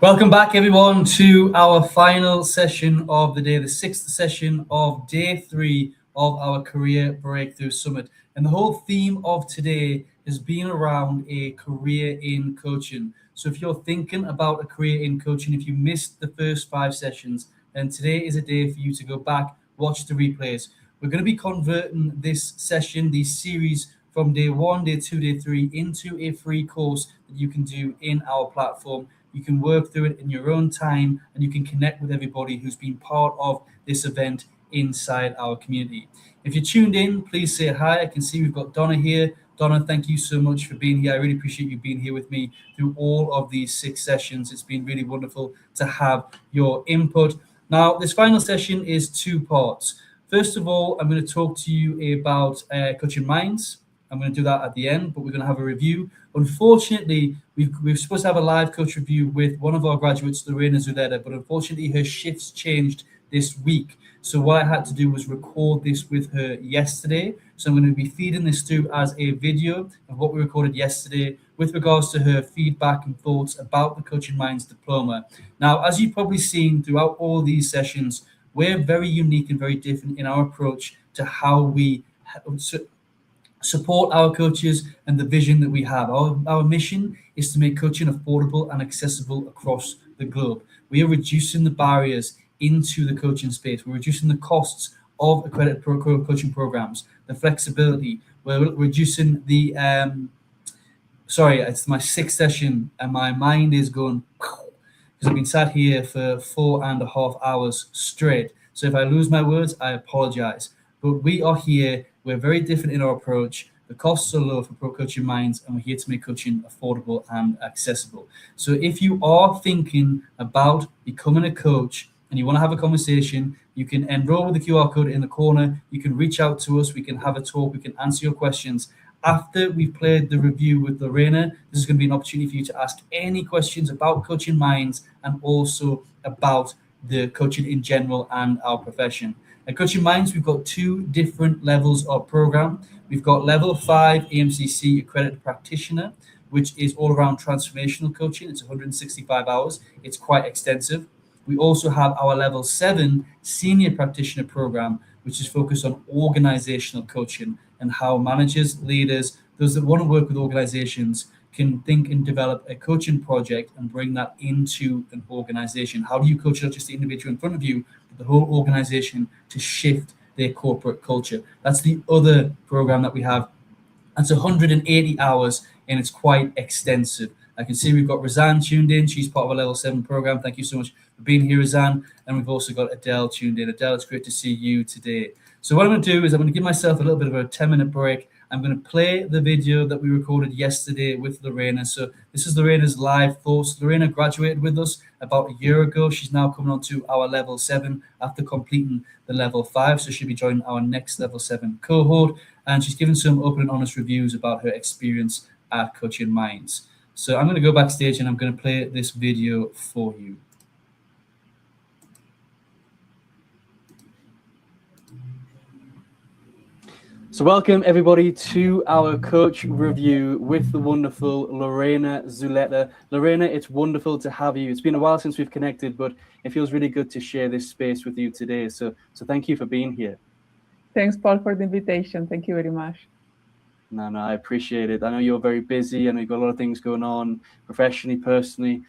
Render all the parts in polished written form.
Welcome back, everyone, to our final session of the day, the sixth session of day 3 of our Career Breakthrough Summit. And the whole theme of today has been around a career in coaching. So if you're thinking about a career in coaching, if you missed the first 5 sessions, then today is a day for you to go back, watch the replays. We're going to be converting this session, these series, from day 1, day 2, day 3 into a free course that you can do in our platform. You can work through it in your own time, and you can connect with everybody who's been part of this event inside our community. If you're tuned in, please say hi. I can see we've got Donna here. Donna, thank you so much for being here. I really appreciate you being here with me through all of these 6 sessions. It's been really wonderful to have your input. Now, this final session is 2 parts. First of all, I'm going to talk to you about coaching minds. I'm going to do that at the end, but we're going to have a review. Unfortunately, we're supposed to have a live coach review with one of our graduates, Lorena Zuleta, but unfortunately her shifts changed this week. So what I had to do was record this with her yesterday. So I'm going to be feeding this through as a video of what we recorded yesterday with regards to her feedback and thoughts about the Coaching Minds Diploma. Now, as you've probably seen throughout all these sessions, we're very unique and very different in our approach to how we support our coaches and the vision that we have. Our mission is to make coaching affordable and accessible across the globe. We are reducing the barriers into the coaching space. We're reducing the costs of accredited coaching programs, the flexibility. We're reducing the, sorry, it's my 6th session and my mind is going, because I've been sat here for 4.5 hours straight. So if I lose my words, I apologize. But we are here. We're very different in our approach. The costs are low for Pro Coaching Minds, and we're here to make coaching affordable and accessible. So if you are thinking about becoming a coach and you want to have a conversation, you can enroll with the QR code in the corner. You can reach out to us. We can have a talk. We can answer your questions. After we've played the review with Lorena, this is going to be an opportunity for you to ask any questions about Coaching Minds and also about the coaching in general and our profession. At Coaching Minds, we've got 2 different levels of program. We've got level 5 AMCC accredited practitioner, which is all around transformational coaching. It's 165 hours. It's quite extensive. We also have our level 7 senior practitioner program, which is focused on organizational coaching and how managers, leaders, those that want to work with organizations can think and develop a coaching project and bring that into an organization. How do you coach not just the individual in front of you, but the whole organization to shift their corporate culture? That's the other program that we have. That's 180 hours and it's quite extensive. I can see we've got Razan tuned in. She's part of a level 7 program. Thank you so much for being here, Razan. And we've also got Adele tuned in. Adele, it's great to see you today. So what I'm going to do is I'm going to give myself a little bit of a 10-minute break. I'm going to play the video that we recorded yesterday with Lorena. So this is Lorena's live thoughts. Lorena graduated with us about a year ago. She's now coming on to our level 7 after completing the level 5. So she'll be joining our next level 7 cohort. And she's given some open and honest reviews about her experience at Coaching Minds. So I'm going to go backstage and I'm going to play this video for you. So welcome everybody to our coach review with the wonderful Lorena Zuleta. Lorena, it's wonderful to have you. It's been a while since we've connected, but it feels really good to share this space with you today. So thank you for being here. Thanks, Paul, for the invitation. Thank you very much. No, I appreciate it. I know you're very busy. I know you've got a lot of things going on professionally, personally.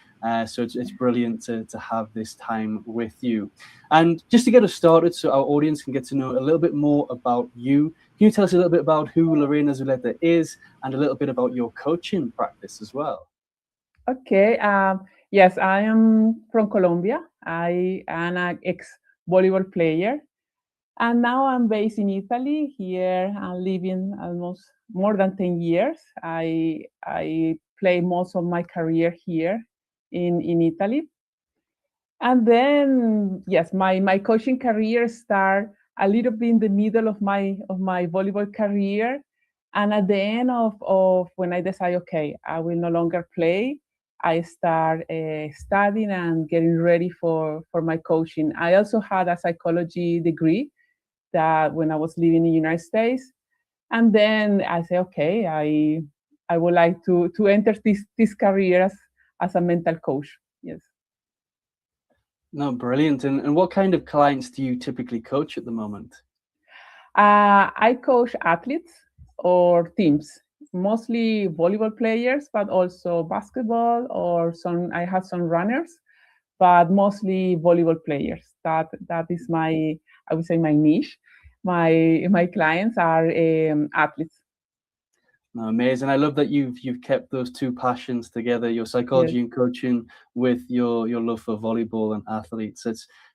So it's brilliant to have this time with you. And just to get us started so our audience can get to know a little bit more about you, can you tell us a little bit about who Lorena Zuleta is and a little bit about your coaching practice as well? Okay. Yes, I am from Colombia. I am an ex-volleyball player. And now I'm based in Italy. Here I'm living almost more than 10 years. I played most of my career here in Italy. And then, yes, my coaching career start a little bit in the middle of my volleyball career. And at the end of when I decide, okay, I will no longer play, I start studying and getting ready for my coaching. I also had a psychology degree that when I was living in the United States. And then I say, okay, I would like to enter this career as a mental coach. Yes. No, brilliant. And what kind of clients do you typically coach at the moment? I coach athletes or teams, mostly volleyball players, but also basketball or some. I have some runners, but mostly volleyball players. That is my, I would say, my niche. My clients are athletes. No, amazing. I love that you've kept those two passions together, your Yes. psychology and coaching with your love for volleyball and athletes.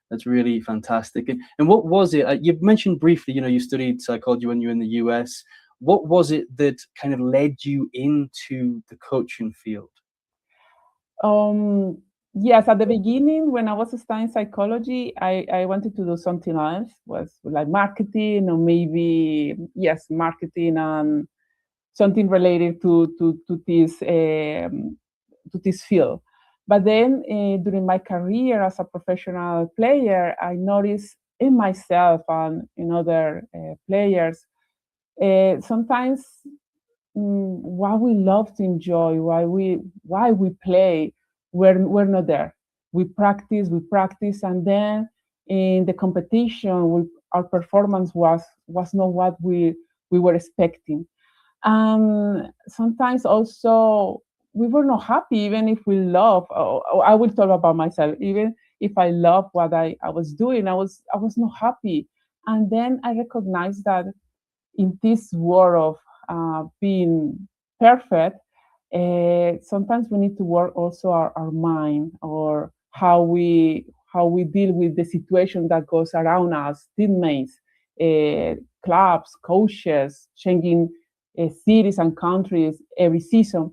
That's really fantastic. And what was it? You mentioned briefly, you studied psychology when you were in the US. What was it that kind of led you into the coaching field? Um, yes, at the beginning, when I was studying psychology, I wanted to do something else, was like marketing or maybe, yes, marketing and something related to this field. But then during my career as a professional player, I noticed in myself and in other players sometimes what we love to enjoy, why we play, we're not there. We practice, and then in the competition, our performance was not what we were expecting. Sometimes also we were not happy, even if we love. I will talk about myself. Even if I love what I was doing, I was not happy. And then I recognized that in this world of being perfect, sometimes we need to work also our mind or how we deal with the situation that goes around us, teammates, uh, clubs, coaches, changing cities and countries every season.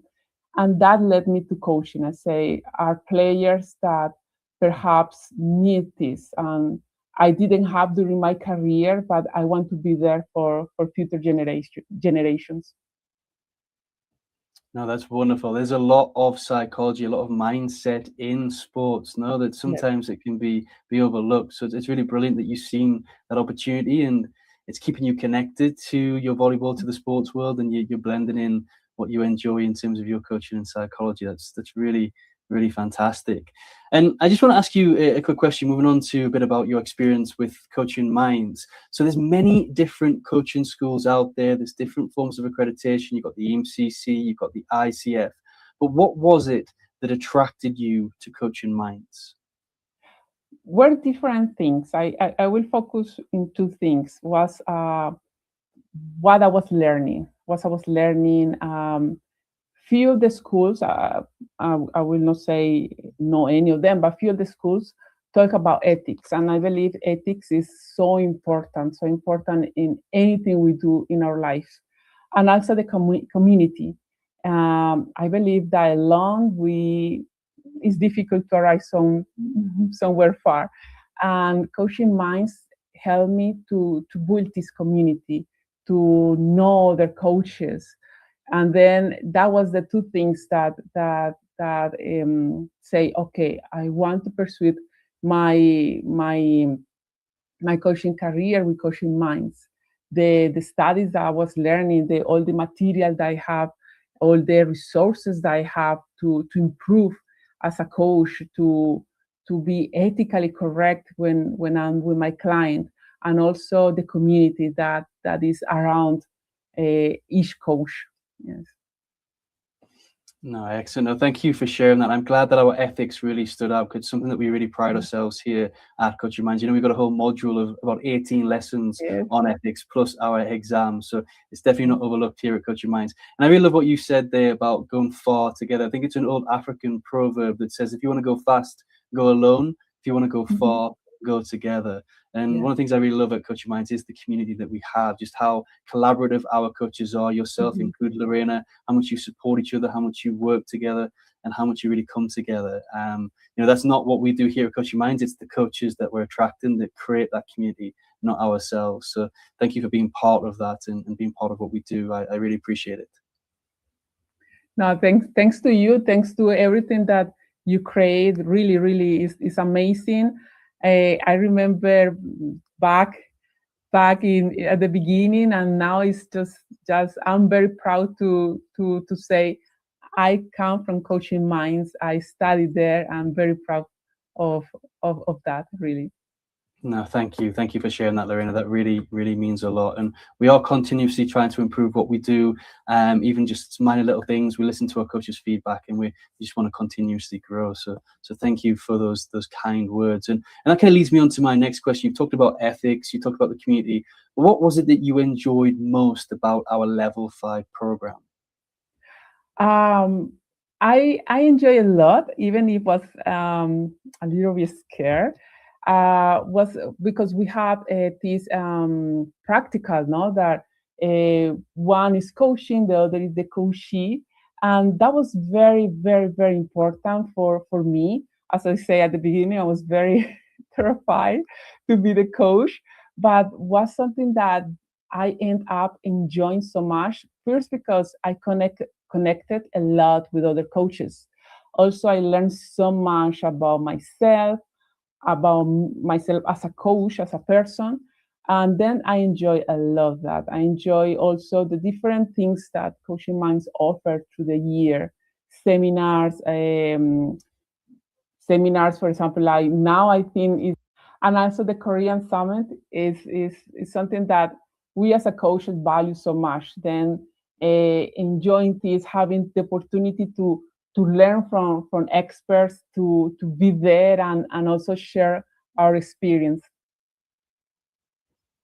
And that led me to coaching. I say, are players that perhaps need this. And I didn't have during my career, but I want to be there for future generations. No, that's wonderful. There's a lot of psychology, a lot of mindset in sports, no, that Yes. sometimes it can be overlooked. So it's really brilliant that you've seen that opportunity and it's keeping you connected to your volleyball, to the sports world, and you're blending in what you enjoy in terms of your coaching and psychology. That's really, really fantastic. And I just want to ask you a quick question, moving on to a bit about your experience with coaching minds. So there's many different coaching schools out there. There's different forms of accreditation. You've got the EMCC, you've got the ICF. But what was it that attracted you to coaching minds? Were different things. I will focus in two things. Was what I was learning. Few of the schools, I will not say know any of them, but few of the schools talk about ethics. And I believe ethics is so important in anything we do in our lives. And also the community. I believe that alone it's difficult to arrive somewhere far. And coaching minds helped me to build this community, to know their coaches, and then that was the two things that say, okay, I want to pursue my coaching career with coaching minds. The studies that I was learning, all the material that I have, all the resources that I have to improve as a coach, to be ethically correct when I'm with my client, and also the community that is around each coach. Yes. No, excellent. No, thank you for sharing that. I'm glad that our ethics really stood out because it's something that we really pride ourselves here at Coaching Minds. We've got a whole module of about 18 lessons Yes. on ethics plus our exams. So it's definitely not overlooked here at Coaching Minds. And I really love what you said there about going far together. I think it's an old African proverb that says, if you want to go fast, go alone. If you want to go Mhm. far, go together. And Yeah. one of the things I really love at Coaching Minds is the community that we have, just how collaborative our coaches are, yourself Mhm. included, Lorena, how much you support each other, how much you work together, and how much you really come together. That's not what we do here at Coaching Minds. It's the coaches that we're attracting that create that community, not ourselves. So thank you for being part of that and being part of what we do. I really appreciate it. No, thanks to you. Thanks to everything that you create. Really, really is amazing. I remember back in at the beginning, and now it's just I'm very proud to say I come from Coaching Minds. I studied there. I'm very proud of of that. Really. No, thank you. Thank you for sharing that, Lorena. That really, really means a lot. And we are continuously trying to improve what we do, even just minor little things. We listen to our coaches' feedback, and we just want to continuously grow. So thank you for those kind words. And that kind of leads me on to my next question. You've talked about ethics, you talked about the community. What was it that you enjoyed most about our Level 5 program? Um, I enjoy a lot, even if it was a little bit scared. Was because we have this practical, no, that one is coaching, the other is the coachee, and that was very, very, very important for me. As I say at the beginning, I was very terrified to be the coach, but was something that I end up enjoying so much. First, because I connected a lot with other coaches. Also, I learned so much about myself as a coach, as a person. And then I enjoy a lot that. I enjoy also the different things that Coaching Minds offer through the year, seminars, seminars, for example, like now I think is, and also the Korean Summit is something that we as a coach value so much. Then enjoying this, having the opportunity to learn from experts, to be there and also share our experience.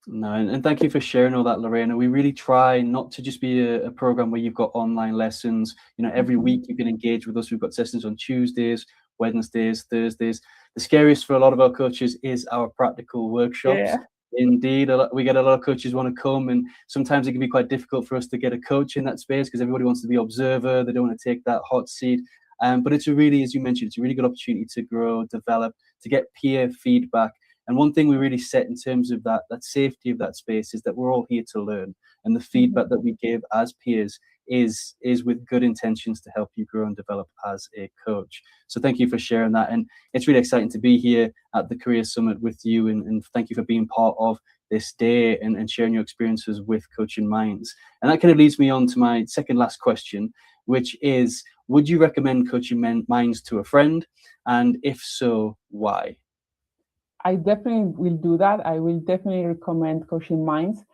No, and thank you for sharing all that, Lorena. We really try not to just be a program where you've got online lessons. Every Mhm. week you can engage with us. We've got sessions on Tuesdays, Wednesdays, Thursdays. The scariest for a lot of our coaches is our practical workshops. Yeah. Indeed, we get a lot of coaches want to come, and sometimes it can be quite difficult for us to get a coach in that space because everybody wants to be observer. They don't want to take that hot seat. But it's a really, as you mentioned, it's a really good opportunity to grow, develop, to get peer feedback. And one thing we really set in terms of that safety of that space is that we're all here to learn, and the feedback that we give as peers is with good intentions to help you grow and develop as a coach. So thank you for sharing that, and it's really exciting to be here at the Career Summit with you, and thank you for being part of this day and sharing your experiences with Coaching Minds. And that kind of leads me on to my second last question, which is, would you recommend Coaching Minds to a friend, and if so, why? I definitely will do that. I will definitely recommend Coaching Minds.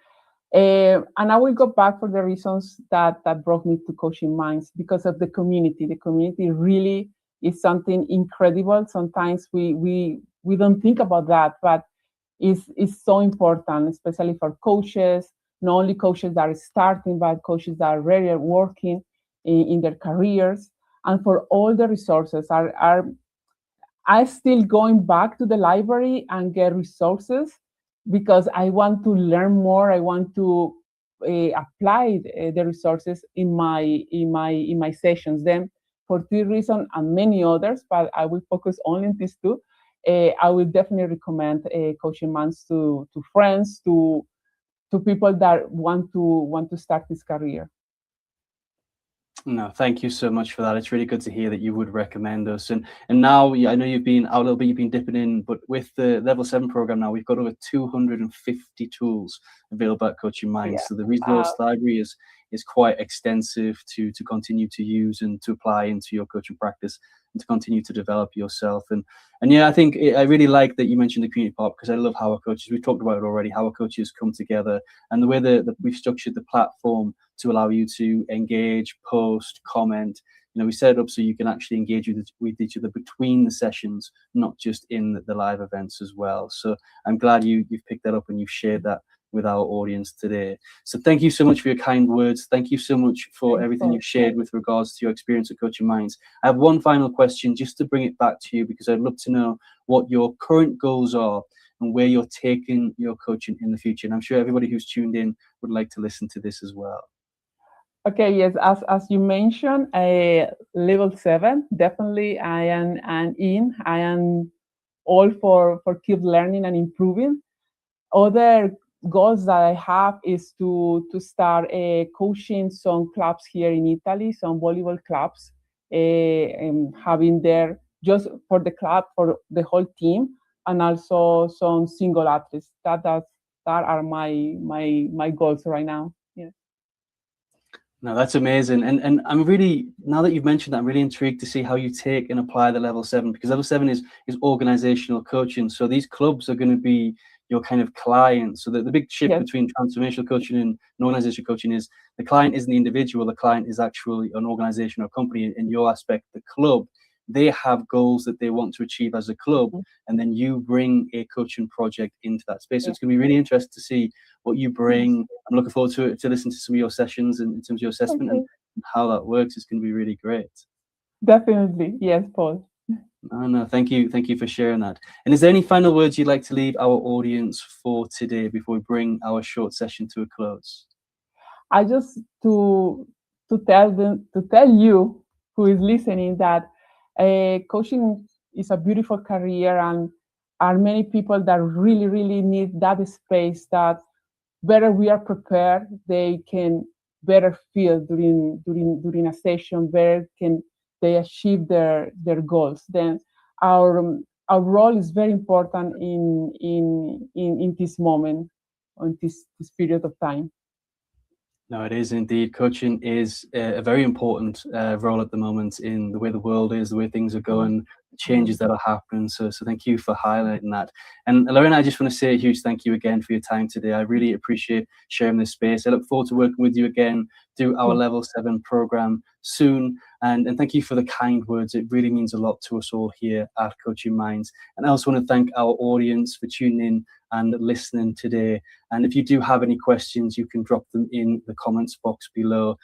And I will go back for the reasons that brought me to Coaching Minds because of the community. The community really is something incredible. Sometimes we don't think about that, but it's so important, especially for coaches, not only coaches that are starting, but coaches that are already working in their careers, and for all the resources are I still going back to the library and get resources because I want to learn more. I want to apply the resources in my sessions. Then, for this reason and many others, but I will focus only on these two. I will definitely recommend Coaching Minds to friends, to people that want to start this career. No, thank you so much for that. It's really good to hear that you would recommend us. And now, yeah, I know you've been out a little bit, you've been dipping in, but with the Level 7 program now, we've got over 250 tools available at Coaching Minds. Yeah. So the resource library is quite extensive to continue to use and to apply into your coaching practice and to continue to develop yourself. And yeah, I think I really like that you mentioned the community part because I love how our coaches, we've talked about it already, how our coaches come together and the way that we've structured the platform to allow you to engage, post, comment. We set it up so you can actually engage with each other between the sessions, not just in the live events as well. So I'm glad you've picked that up and you've shared that with our audience today. So thank you so much for your kind words. Thank you so much for everything you've shared with regards to your experience at Coaching Minds. I have one final question just to bring it back to you, because I'd love to know what your current goals are and where you're taking your coaching in the future. And I'm sure everybody who's tuned in would like to listen to this as well. Okay, yes, as you mentioned, level 7, definitely I am all for keep learning and improving. Other goals that I have is to start coaching some clubs here in Italy, some volleyball clubs, and having there just for the club, for the whole team, and also some single athletes. That are my goals right now. Yeah. No, that's amazing. And I'm really, now that you've mentioned that, I'm really intrigued to see how you take and apply the level 7, because level 7 is organizational coaching. So these clubs are going to be your kind of clients. So the big shift between transformational coaching and organizational coaching is the client isn't the individual, the client is actually an organization or company. In your aspect, the club, they have goals that they want to achieve as a club, and then you bring a coaching project into that space. So it's going to be really interesting to see what you bring. I'm looking forward to listen to some of your sessions in terms of your assessment and how that works. It's going to be really great. Definitely, yes, Paul. No, thank you for sharing that. And is there any final words you'd like to leave our audience for today before we bring our short session to a close? I just to tell you who is listening that coaching is a beautiful career, and are many people that really need that space, that better we are prepared, they can better feel during a session, better can they achieve their goals. Then our role is very important in this moment, on this period of time. No, it is indeed. Coaching is a very important role at the moment in the way the world is, the way things are going, the changes that are happening. So thank you for highlighting that. And Lorena, I just want to say a huge thank you again for your time today. I really appreciate sharing this space. I look forward to working with you again, do our level 7 program soon. And thank you for the kind words. It really means a lot to us all here at Coaching Minds. And I also want to thank our audience for tuning in and listening today. And if you do have any questions, you can drop them in the comments box below,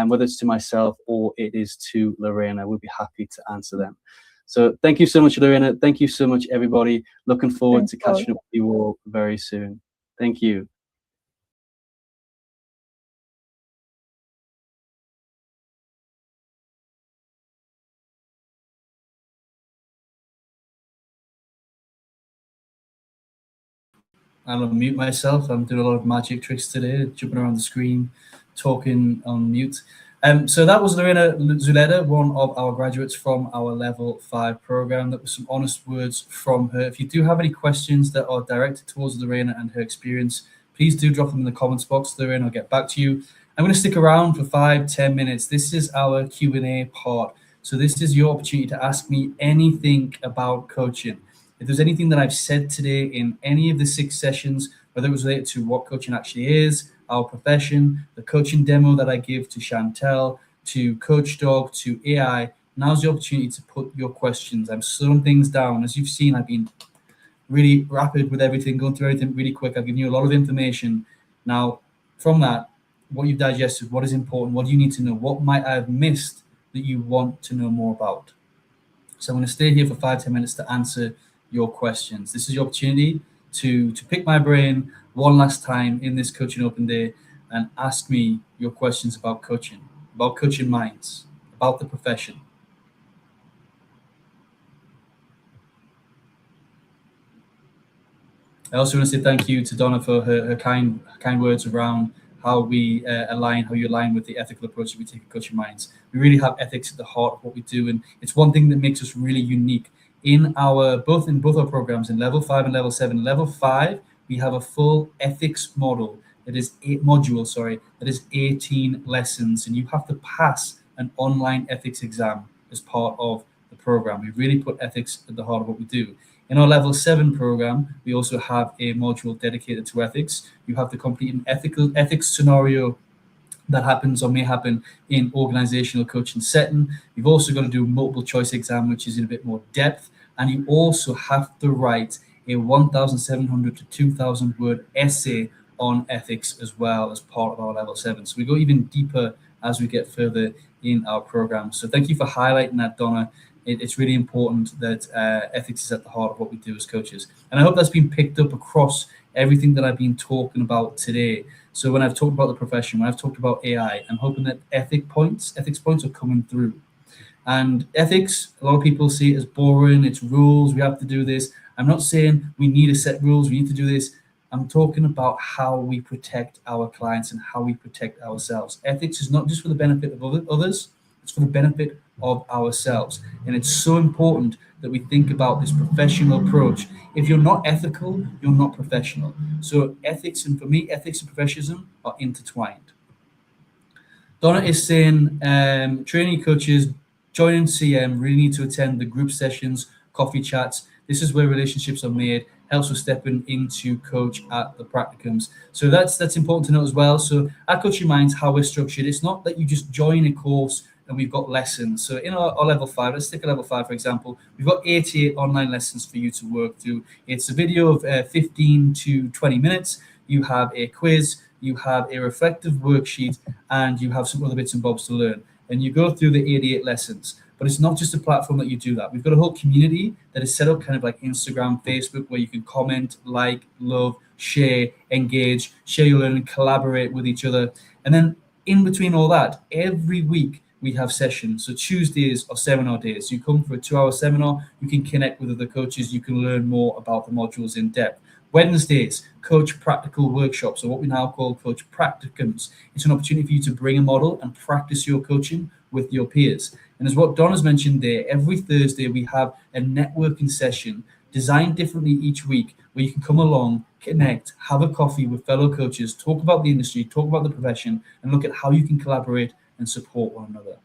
whether it's to myself or it is to Lorena. We'll be happy to answer them. So thank you so much, Lorena. Thank you so much, everybody. Looking forward to catching up with you all very soon. Thank you. I'll unmute myself. I'm doing a lot of magic tricks today, jumping around the screen, talking on mute. So that was Lorena Zuleda, one of our graduates from our level 5 program. That was some honest words from her. If you do have any questions that are directed towards Lorena and her experience, please do drop them in the comments box. Lorena will get back to you. I'm going to stick around for 5-10 minutes. This is our Q&A part. So this is your opportunity to ask me anything about coaching. If there's anything that I've said today in any of the 6 sessions, whether it was related to what coaching actually is, our profession, the coaching demo that I give to Chantel, to Coach Dog, to AI, now's the opportunity to put your questions. I'm slowing things down. As you've seen, I've been really rapid with everything, going through everything really quick. I've given you a lot of information. Now, from that, what you've digested, what is important, what do you need to know, what might I have missed that you want to know more about? So I'm going to stay here for 5-10 minutes to answer your questions. This is your opportunity to pick my brain one last time in this Coaching Open Day and ask me your questions about coaching minds, about the profession. I also want to say thank you to Donna for her kind words around how we how you align with the ethical approach that we take at Coaching Minds. We really have ethics at the heart of what we do, and it's one thing that makes us really unique. In both our programs, in level 5 and level 7. Level 5, we have a full ethics module that is 18 lessons, and you have to pass an online ethics exam as part of the program. We really put ethics at the heart of what we do. In our level 7 program, we also have a module dedicated to ethics. You have to complete an ethics scenario that happens or may happen in organizational coaching setting. You've also got to do a multiple choice exam, which is in a bit more depth. And you also have to write a 1,700 to 2,000 word essay on ethics as well as part of our level 7. So we go even deeper as we get further in our program. So thank you for highlighting that, Donna. It's really important that ethics is at the heart of what we do as coaches. And I hope that's been picked up across everything that I've been talking about today. So when I've talked about the profession, when I've talked about AI, I'm hoping that ethics points are coming through. And ethics, a lot of people see it as boring, it's rules, we have to do this. I'm not saying we need to set rules, we need to do this. I'm talking about how we protect our clients and how we protect ourselves. Ethics is not just for the benefit of others, it's for the benefit of ourselves. And it's so important that we think about this professional approach. If you're not ethical, you're not professional. So ethics, and for me, ethics and professionalism are intertwined. Donna is saying training coaches joining CM really need to attend the group sessions, coffee chats. This is where relationships are made, helps with stepping into coach at the practicums. So that's important to know as well. So at Coaching Minds, how we're structured, it's not that you just join a course and we've got lessons. So in our level 5, let's take a level 5, for example, we've got 88 online lessons for you to work through. It's a video of 15 to 20 minutes. You have a quiz, you have a reflective worksheet, and you have some other bits and bobs to learn. And you go through the 88 lessons. But it's not just a platform that you do that. We've got a whole community that is set up kind of like Instagram, Facebook, where you can comment, like, love, share, engage, share your learning, collaborate with each other. And then in between all that, every week we have sessions. So Tuesdays are seminar days. You come for a 2-hour seminar, you can connect with other coaches, you can learn more about the modules in depth. Wednesdays, coach practical workshops, or what we now call coach practicums. It's an opportunity for you to bring a model and practice your coaching with your peers. And as what Donna's mentioned there, every Thursday we have a networking session designed differently each week where you can come along, connect, have a coffee with fellow coaches, talk about the industry, talk about the profession, and look at how you can collaborate and support one another.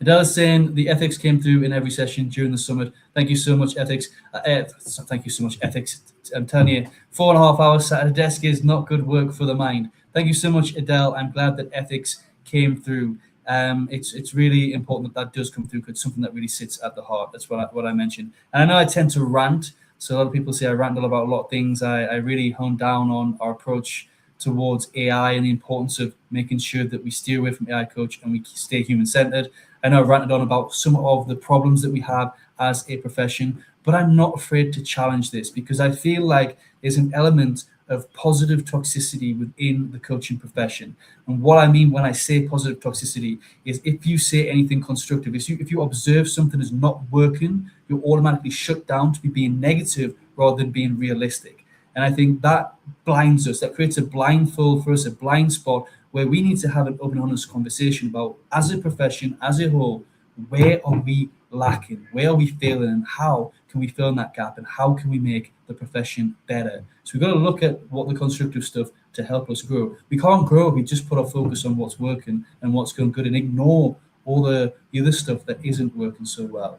Adele is saying the ethics came through in every session during the summit. Thank you so much, ethics. Thank you so much, ethics. I'm telling you, 4.5 hours sat at a desk is not good work for the mind. Thank you so much, Adele. I'm glad that ethics came through. It's really important that does come through because it's something that really sits at the heart. That's what I mentioned. And I know I tend to rant. So a lot of people say I ramble about a lot of things. I really hone down on our approach towards AI and the importance of making sure that we steer away from AI coach and we stay human-centered. I know I've ranted on about some of the problems that we have as a profession, but I'm not afraid to challenge this because I feel like there's an element of positive toxicity within the coaching profession. And what I mean when I say positive toxicity is if you say anything constructive, if you observe something is not working, you're automatically shut down to be being negative rather than being realistic. And I think that blinds us, that creates a blindfold for us, a blind spot where we need to have an open, honest conversation about, as a profession, as a whole, where are we lacking? Where are we failing? And how can we fill in that gap? And how can we make the profession better? So we've got to look at what the constructive stuff to help us grow. We can't grow if we just put our focus on what's working and what's going good and ignore all the other stuff that isn't working so well.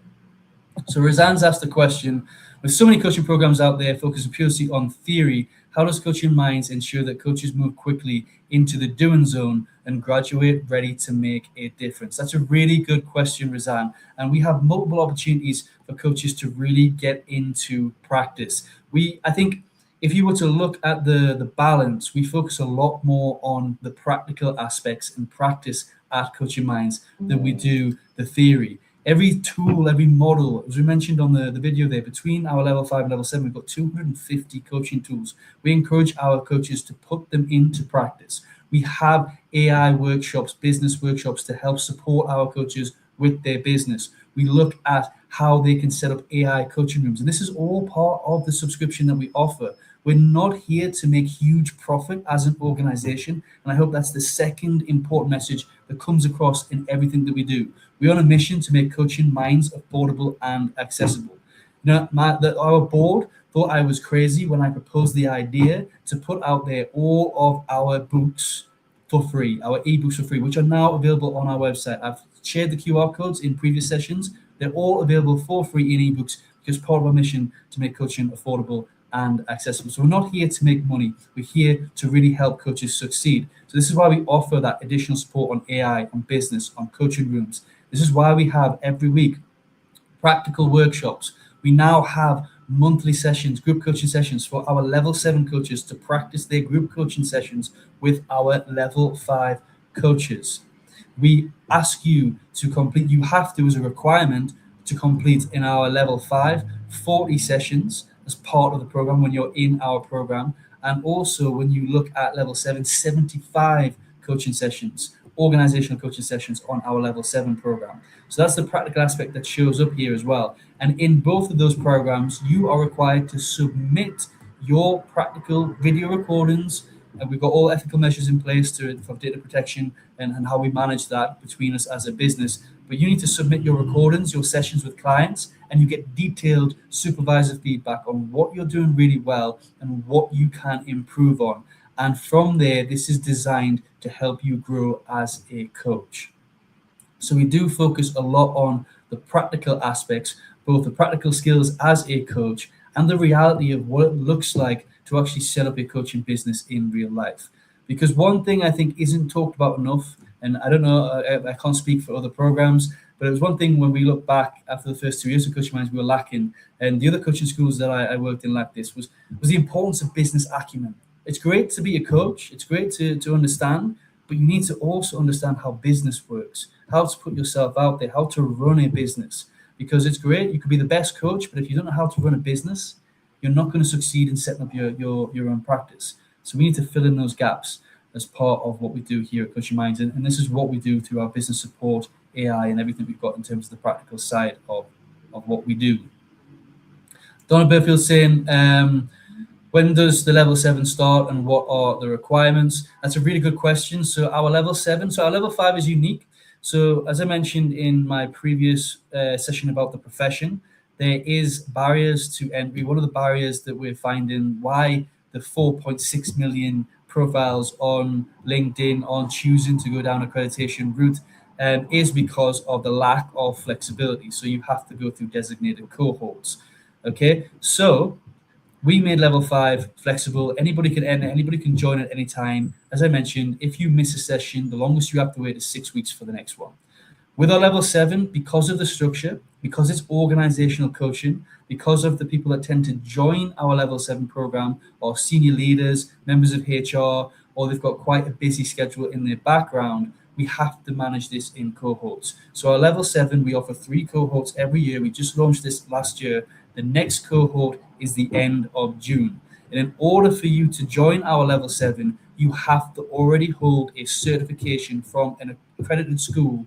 So Razan's asked the question, with so many coaching programs out there focusing purely on theory, how does Coaching Minds ensure that coaches move quickly into the doing zone and graduate ready to make a difference? That's a really good question, Razan. And we have multiple opportunities for coaches to really get into practice. I think if you were to look at the balance, we focus a lot more on the practical aspects and practice at Coaching Minds than we do the theory. Every tool, every model, as we mentioned on the video there, between our level 5 and level 7, we've got 250 coaching tools. We encourage our coaches to put them into practice. We have AI workshops, business workshops to help support our coaches with their business. We look at how they can set up AI coaching rooms. And this is all part of the subscription that we offer. We're not here to make huge profit as an organization. And I hope that's the second important message that comes across in everything that we do. We're on a mission to make Coaching Minds affordable and accessible. You know, our board thought I was crazy when I proposed the idea to put out there all of our books for free, our ebooks for free, which are now available on our website. I've shared the QR codes in previous sessions. They're all available for free in ebooks because part of our mission to make coaching affordable and accessible. So we're not here to make money. We're here to really help coaches succeed. So this is why we offer that additional support on AI, on business, on coaching rooms. This is why we have every week practical workshops. We now have monthly sessions, group coaching sessions for our level 7 coaches to practice their group coaching sessions with our level 5 coaches. We ask you to complete, you have to, as a requirement, to complete in our level 5 40 sessions as part of the program when you're in our program. And also when you look at level 7, 75 coaching sessions, organizational coaching sessions on our level 7 program. So that's the practical aspect that shows up here as well. And in both of those programs, you are required to submit your practical video recordings. And we've got all ethical measures in place for data protection and how we manage that between us as a business. But you need to submit your recordings, your sessions with clients, and you get detailed supervisor feedback on what you're doing really well and what you can improve on. And from there, this is designed to help you grow as a coach. So we do focus a lot on the practical aspects, both the practical skills as a coach and the reality of what it looks like to actually set up a coaching business in real life. Because one thing I think isn't talked about enough, and I don't know, I can't speak for other programs, but it was one thing when we look back after the first 2 years of Coaching Minds we were lacking, and the other coaching schools that I worked in like this was the importance of business acumen. It's great to be a coach, it's great to understand, but you need to also understand how business works, how to put yourself out there, how to run a business. Because it's great, you could be the best coach, but if you don't know how to run a business, you're not going to succeed in setting up your own practice. So we need to fill in those gaps as part of what we do here at Coaching Minds. And this is what we do through our business support, AI, and everything we've got in terms of the practical side of what we do. Donna Burfield saying, when does the level 7 start and what are the requirements? That's a really good question. So our level 5 is unique. So as I mentioned in my previous session about the profession, there is barriers to entry. One of the barriers that we're finding why the 4.6 million profiles on LinkedIn aren't choosing to go down accreditation route is because of the lack of flexibility. So you have to go through designated cohorts. Okay, so we made level 5 flexible. Anybody can enter, anybody can join at any time. As I mentioned, if you miss a session, the longest you have to wait is 6 weeks for the next one. With our level 7, because of the structure, because it's organizational coaching, because of the people that tend to join our level 7 program or senior leaders, members of HR, or they've got quite a busy schedule in their background, we have to manage this in cohorts. So our level 7, we offer 3 cohorts every year. We just launched this last year. The next cohort is the end of June. And in order for you to join our level 7, you have to already hold a certification from an accredited school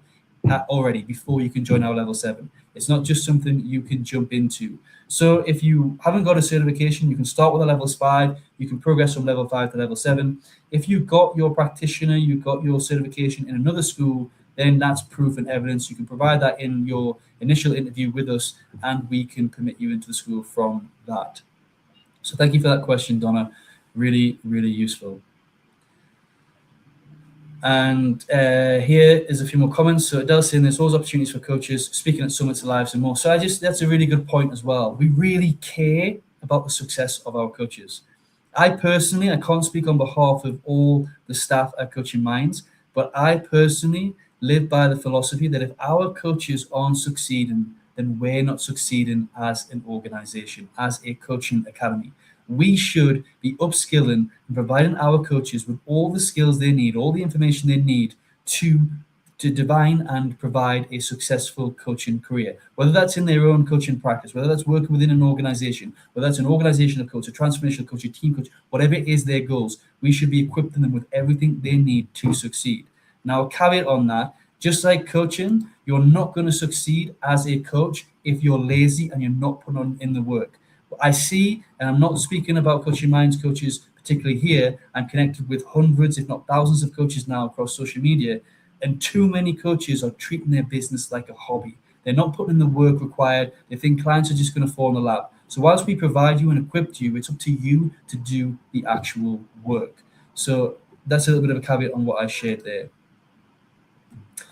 already before you can join our level 7. It's not just something you can jump into. So if you haven't got a certification, you can start with a level 5, you can progress from level 5 to level 7. If you've got your practitioner, you've got your certification in another school, then that's proof and evidence. You can provide that in your initial interview with us, and we can permit you into the school from that. So thank you for that question, Donna. Really, really useful. And here is a few more comments. So Adele's saying there's always opportunities for coaches speaking at summits, lives, and more. So that's a really good point as well. We really care about the success of our coaches. I personally, I can't speak on behalf of all the staff at Coaching Minds, but I personally live by the philosophy that if our coaches aren't succeeding, then we're not succeeding as an organization, as a coaching academy. We should be upskilling and providing our coaches with all the skills they need, all the information they need to divine and provide a successful coaching career, whether that's in their own coaching practice, whether that's working within an organization, whether that's an organizational coach, a transformational coach, a team coach, whatever it is their goals, we should be equipping them with everything they need to succeed. Now, a caveat on that, just like coaching, you're not going to succeed as a coach if you're lazy and you're not putting in the work. I see, and I'm not speaking about Coaching Minds coaches particularly here, I'm connected with hundreds, if not thousands of coaches now across social media, and too many coaches are treating their business like a hobby. They're not putting in the work required. They think clients are just going to fall in the lap. So whilst we provide you and equip you, it's up to you to do the actual work. So that's a little bit of a caveat on what I shared there.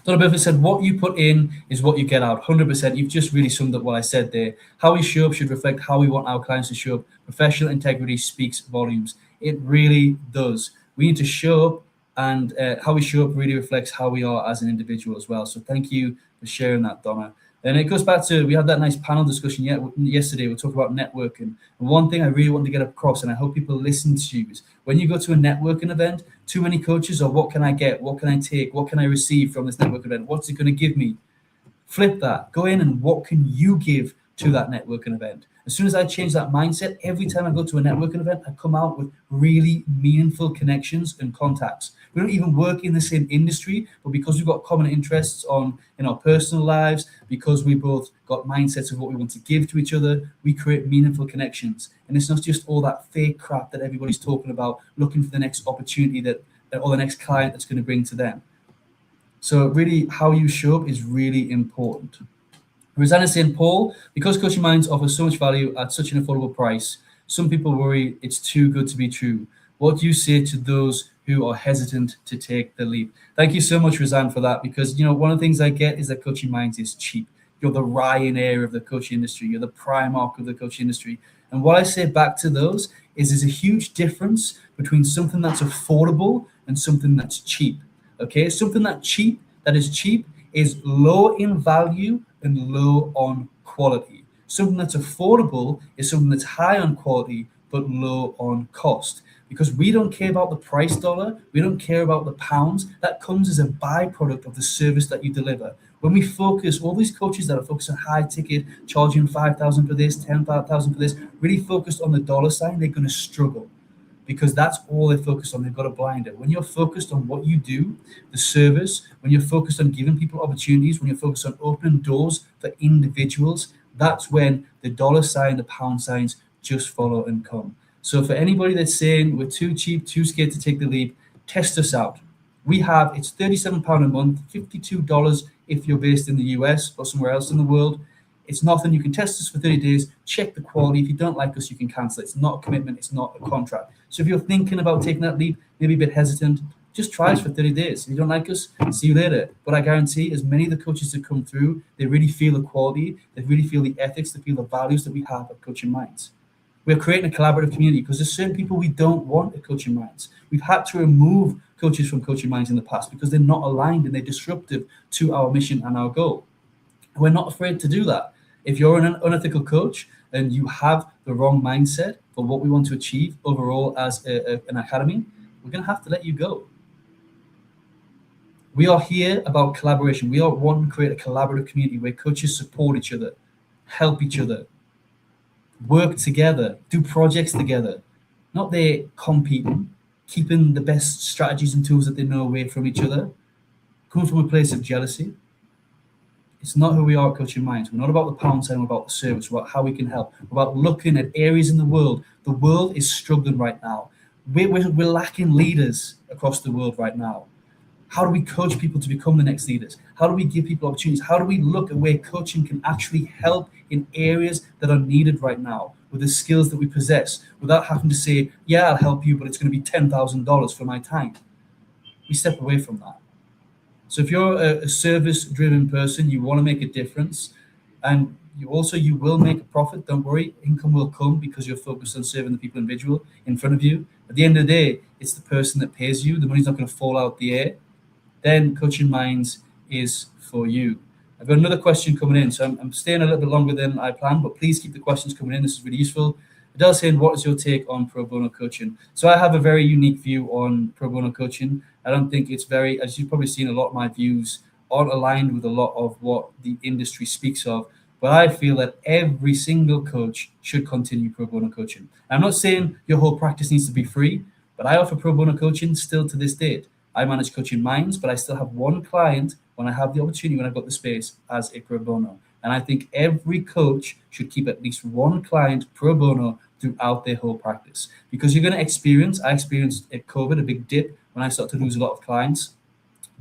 Donna Burford said, what you put in is what you get out. 100%. You've just really summed up what I said there. How we show up should reflect how we want our clients to show up. Professional integrity speaks volumes. It really does. We need to show up, and how we show up really reflects how we are as an individual as well. So thank you for sharing that, Donna. And it goes back to, we had that nice panel discussion yesterday. We talked about networking. And one thing I really want to get across, and I hope people listen to you, is when you go to a networking event, too many coaches are, what can I get? What can I take? What can I receive from this network event? What's it going to give me? Flip that. Go in and what can you give to that networking event? As soon as I change that mindset, every time I go to a networking event, I come out with really meaningful connections and contacts. We don't even work in the same industry, but because we've got common interests in our personal lives, because we both got mindsets of what we want to give to each other, we create meaningful connections. And it's not just all that fake crap that everybody's talking about, looking for the next opportunity or the next client that's going to bring to them. So really, how you show up is really important. Rosanna is saying, Paul, because Coaching Minds offers so much value at such an affordable price, some people worry it's too good to be true. What do you say to those who are hesitant to take the leap? Thank you so much, Rosanna, for that, because one of the things I get is that Coaching Minds is cheap. You're the Ryanair of the coaching industry. You're the Primark of the coaching industry. And what I say back to those is there's a huge difference between something that's affordable and something that's cheap. Okay, something that is cheap is low in value and low on quality. Something that's affordable is something that's high on quality but low on cost. Because we don't care about the price dollar, we don't care about the pounds. That comes as a byproduct of the service that you deliver. When we focus, all these coaches that are focused on high ticket, charging 5,000 for this, 10,000 for this, really focused on the dollar sign, they're going to struggle. Because that's all they're focused on. They've got a blinder. When you're focused on what you do, the service, when you're focused on giving people opportunities, when you're focused on opening doors for individuals, that's when the dollar sign, the pound signs just follow and come. So for anybody that's saying we're too cheap, too scared to take the leap, test us out. It's £37 a month, $52 if you're based in the US or somewhere else in the world. It's nothing. You can test us for 30 days, check the quality. If you don't like us, you can cancel it. It's not a commitment. It's not a contract. So if you're thinking about taking that leap, maybe a bit hesitant, just try us for 30 days. If you don't like us, see you later. But I guarantee as many of the coaches that come through, they really feel the quality, they really feel the ethics, they feel the values that we have at Coaching Minds. We're creating a collaborative community because there's certain people we don't want at Coaching Minds. We've had to remove coaches from Coaching Minds in the past because they're not aligned and they're disruptive to our mission and our goal. We're not afraid to do that. If you're an unethical coach and you have the wrong mindset for what we want to achieve overall as an academy, we're going to have to let you go. We are here about collaboration. We are wanting to create a collaborative community where coaches support each other, help each other, work together, do projects together. Not they competing, keeping the best strategies and tools that they know away from each other, coming from a place of jealousy. It's not who we are at Coaching Minds. We're not about the pound sign, we're about the service, we're about how we can help. We're about looking at areas in the world. The world is struggling right now. We're lacking leaders across the world right now. How do we coach people to become the next leaders? How do we give people opportunities? How do we look at where coaching can actually help in areas that are needed right now with the skills that we possess without having to say, yeah, I'll help you, but it's going to be $10,000 for my time. We step away from that. So if you're a service-driven person, you want to make a difference, and you will make a profit, don't worry, income will come because you're focused on serving the people individual in front of you. At the end of the day, it's the person that pays you. The money's not going to fall out the air. Then Coaching Minds is for you. I've got another question coming in, so I'm staying a little bit longer than I planned, but please keep the questions coming in. This is really useful. Adele saying, what is your take on pro bono coaching? So I have a very unique view on pro bono coaching. I don't think it's as you've probably seen, a lot of my views aren't aligned with a lot of what the industry speaks of, but I feel that every single coach should continue pro bono coaching. I'm not saying your whole practice needs to be free, but I offer pro bono coaching still to this date. I manage Coaching Minds, but I still have one client when I have the opportunity, when I've got the space, as a pro bono. And I think every coach should keep at least one client pro bono throughout their whole practice. Because you're going to I experienced at COVID, a big dip when I started to lose a lot of clients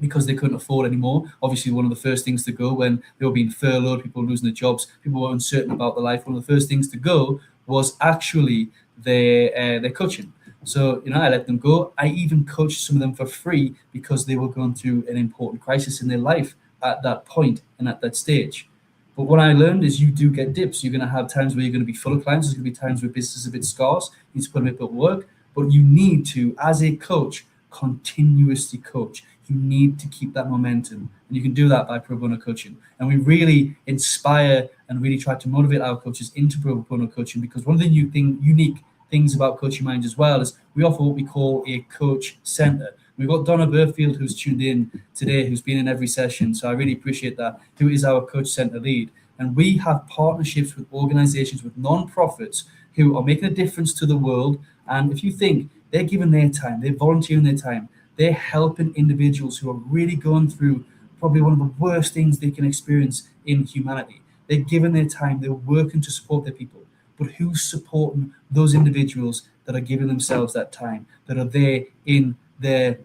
because they couldn't afford anymore. Obviously, one of the first things to go when they were being furloughed, people were losing their jobs, people were uncertain about their life. One of the first things to go was actually their coaching. So, I let them go. I even coached some of them for free because they were going through an important crisis in their life at that point and at that stage. But what I learned is you do get dips. You're going to have times where you're going to be full of clients. There's going to be times where business is a bit scarce. You need to put a bit of work. But you need to, as a coach, continuously coach. You need to keep that momentum, and you can do that by pro bono coaching. And we really inspire and really try to motivate our coaches into pro bono coaching, because one of the unique things about Coaching Minds as well is we offer what we call a coach center. We've got Donna Burfield, who's tuned in today, who's been in every session, so I really appreciate that, who is our coach center lead. And we have partnerships with organizations, with non-profits who are making a difference to the world. And if you think they're giving their time, they're volunteering their time, they're helping individuals who are really going through probably one of the worst things they can experience in humanity. They're giving their time, they're working to support their people. But who's supporting those individuals that are giving themselves that time, that are there in their,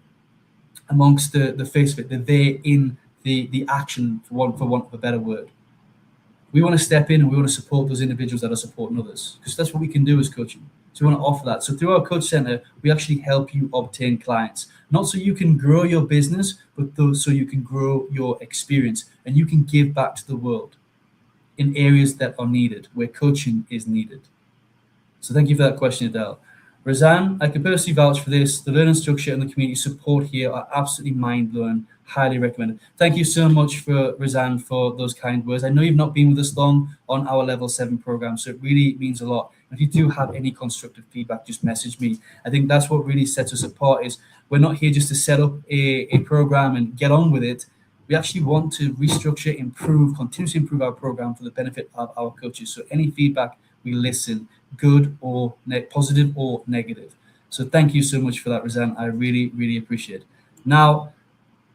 amongst the face of it, they're there in the action, for want of a better word. We want to step in and we want to support those individuals that are supporting others, because that's what we can do as coaching. So we want to offer that. So through our coach center, we actually help you obtain clients, not so you can grow your business, but so you can grow your experience and you can give back to the world in areas that are needed, where coaching is needed. So thank you for that question, Adele. Razan, I can personally vouch for this. The learning structure and the community support here are absolutely mind-blowing. Highly recommended. Thank you so much for Razan for those kind words. I know you've not been with us long on our level 7 program, so it really means a lot. If you do have any constructive feedback, just message me. I think that's what really sets us apart, is we're not here just to set up a program and get on with it. We actually want to restructure, improve, continuously improve our program for the benefit of our coaches. So any feedback, we listen, good or positive or negative. So thank you so much for that, Razan. I really, really appreciate it. Now,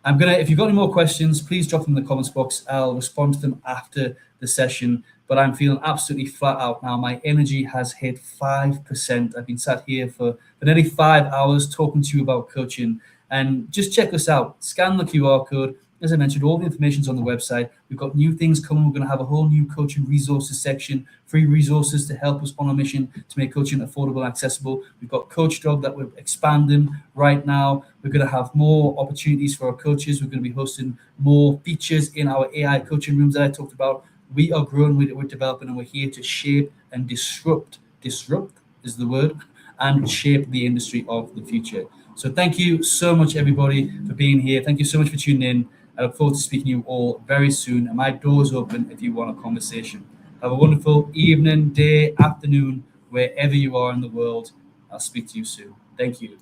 if you've got any more questions, please drop them in the comments box. I'll respond to them after the session, but I'm feeling absolutely flat out now. My energy has hit 5%. I've been sat here for nearly 5 hours talking to you about coaching, and just check us out. Scan the QR code. As I mentioned, all the information's on the website. We've got new things coming. We're going to have a whole new coaching resources section, free resources to help us on our mission to make coaching affordable and accessible. We've got Coach Dog that we're expanding right now. We're going to have more opportunities for our coaches. We're going to be hosting more features in our AI coaching rooms that I talked about. We are growing, we're developing, and we're here to shape and disrupt is the word, and shape the industry of the future. So thank you so much, everybody, for being here. Thank you so much for tuning in. I look forward to speaking to you all very soon, and my door's open if you want a conversation. Have a wonderful evening, day, afternoon, wherever you are in the world. I'll speak to you soon. Thank you.